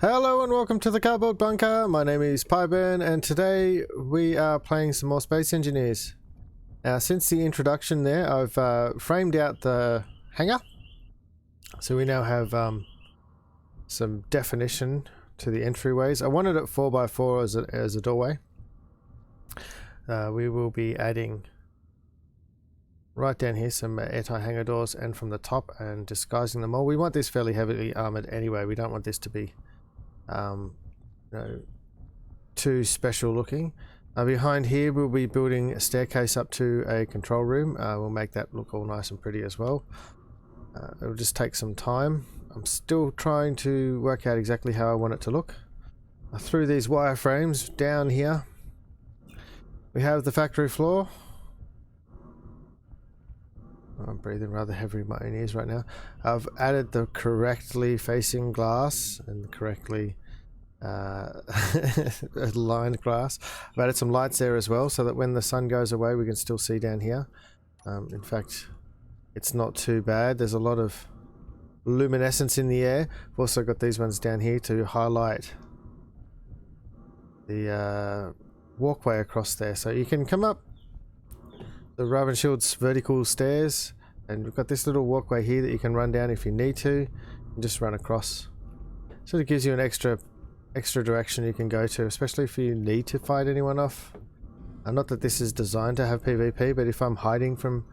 Hello and welcome to the Cardboard Bunker. My name is Pieburn and today we are playing some more Space Engineers. Now since the introduction there I've framed out the hangar. So we now have some definition to the entryways. I wanted it 4x4 as a doorway. We will be adding right down here some airtight hangar doors and from the top and disguising them all. We want this fairly heavily armoured anyway. We don't want this to be too special looking. Behind here we'll be building a staircase up to a control room. We'll make that look all nice and pretty as well. It'll just take some time. I'm still trying to work out exactly how I want it to look. I threw these wireframes down here. We have the factory floor. I'm breathing rather heavy in my own ears right now. I've added the correctly facing glass and the correctly lined glass. I've added some lights there as well so that when the sun goes away we can still see down here. In fact, it's not too bad. There's a lot of luminescence in the air. I've also got these ones down here to highlight the walkway across there. So you can come up the Ravensshield's vertical stairs and we've got this little walkway here that you can run down if you need to and just run across. So it gives you an extra direction you can go to, especially if you need to fight anyone off. Not that this is designed to have PvP, but if I'm hiding from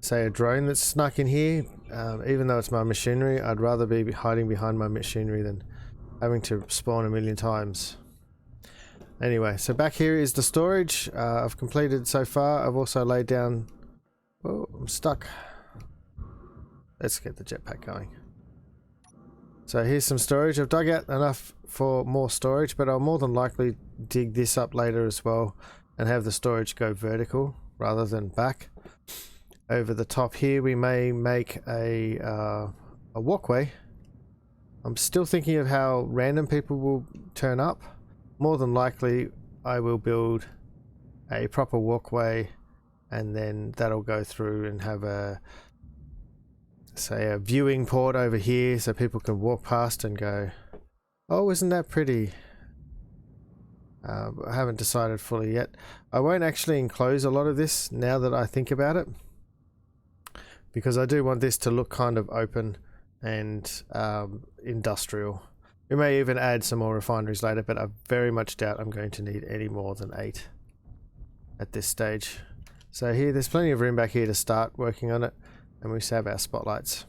say a drone that's snuck in here, even though it's my machinery, I'd rather be hiding behind my machinery than having to spawn a million times. Anyway, so back here is the storage. I've completed so far. I've also laid down... Oh, I'm stuck. Let's get the jetpack going. So here's some storage. I've dug out enough for more storage, but I'll more than likely dig this up later as well and have the storage go vertical rather than back. Over the top here we may make a walkway. I'm still thinking of how random people will turn up. More than likely I will build a proper walkway and then that'll go through and have a viewing port over here so people can walk past and go, oh, isn't that pretty? I haven't decided fully yet. I won't actually enclose a lot of this now that I think about it, because I do want this to look kind of open and industrial. We may even add some more refineries later, but I very much doubt I'm going to need any more than 8 at this stage. So here, there's plenty of room back here to start working on it, and we have our spotlights.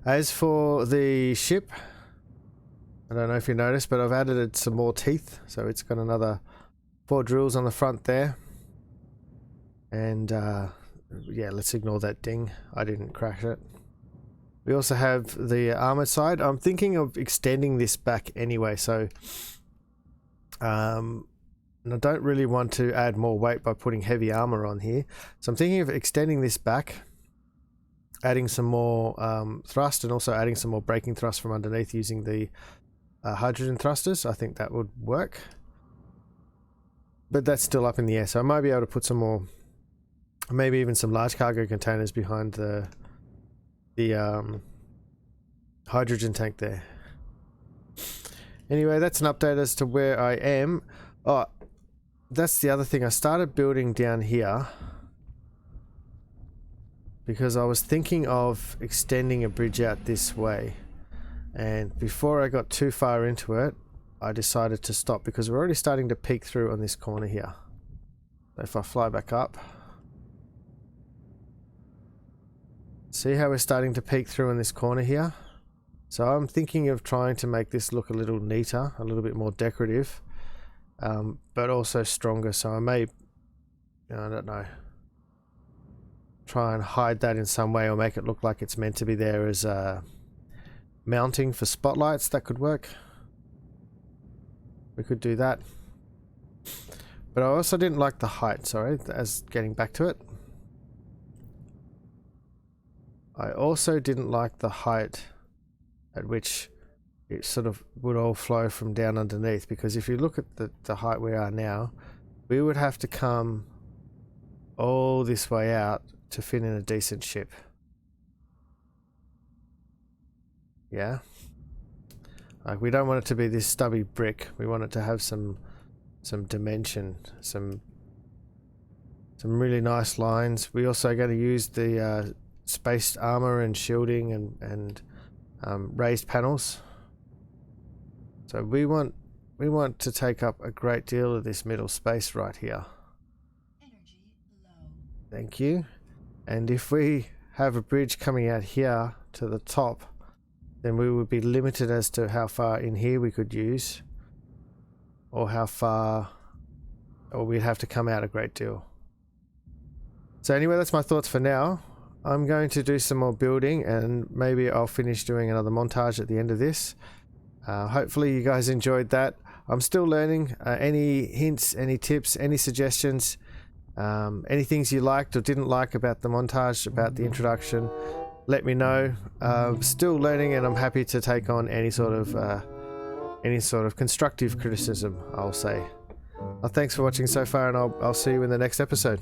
As for the ship, I don't know if you noticed, but I've added some more teeth, so it's got another 4 drills on the front there. And yeah, let's ignore that ding. I didn't crash it. We also have the armored side. I'm thinking of extending this back anyway, so and I don't really want to add more weight by putting heavy armor on here. So I'm thinking of extending this back, adding some more thrust and also adding some more braking thrust from underneath using the hydrogen thrusters. I think that would work. But that's still up in the air, so I might be able to put some more, maybe even some large cargo containers behind the hydrogen tank there. Anyway, that's an update as to where I am. Oh, that's the other thing. I started building down here because I was thinking of extending a bridge out this way, and before I got too far into it I decided to stop because we're already starting to peek through on this corner here. So if I fly back up, see how we're starting to peek through in this corner here? So I'm thinking of trying to make this look a little neater, a little bit more decorative, but also stronger. So I may, I don't know, try and hide that in some way or make it look like it's meant to be there as mounting for spotlights. That could work. We could do that. But I also didn't like the height, sorry, as getting back to it. I also didn't like the height at which it sort of would all flow from down underneath, because if you look at the height we are now, we would have to come all this way out to fit in a decent ship. Yeah. Like, we don't want it to be this stubby brick. We want it to have some dimension, some really nice lines. We also are going to use the spaced armor and shielding and raised panels. So we want to take up a great deal of this middle space right here. Energy low. Thank you. And if we have a bridge coming out here to the top, then we would be limited as to how far in here we could use, or how far, or we'd have to come out a great deal. So anyway, that's my thoughts for now. I'm going to do some more building, and maybe I'll finish doing another montage at the end of this. Hopefully you guys enjoyed that. I'm still learning. Any hints, any tips, any suggestions, any things you liked or didn't like about the montage, about the introduction, let me know. Still learning, and I'm happy to take on any sort of constructive criticism, I'll say. Well, thanks for watching so far, and I'll see you in the next episode.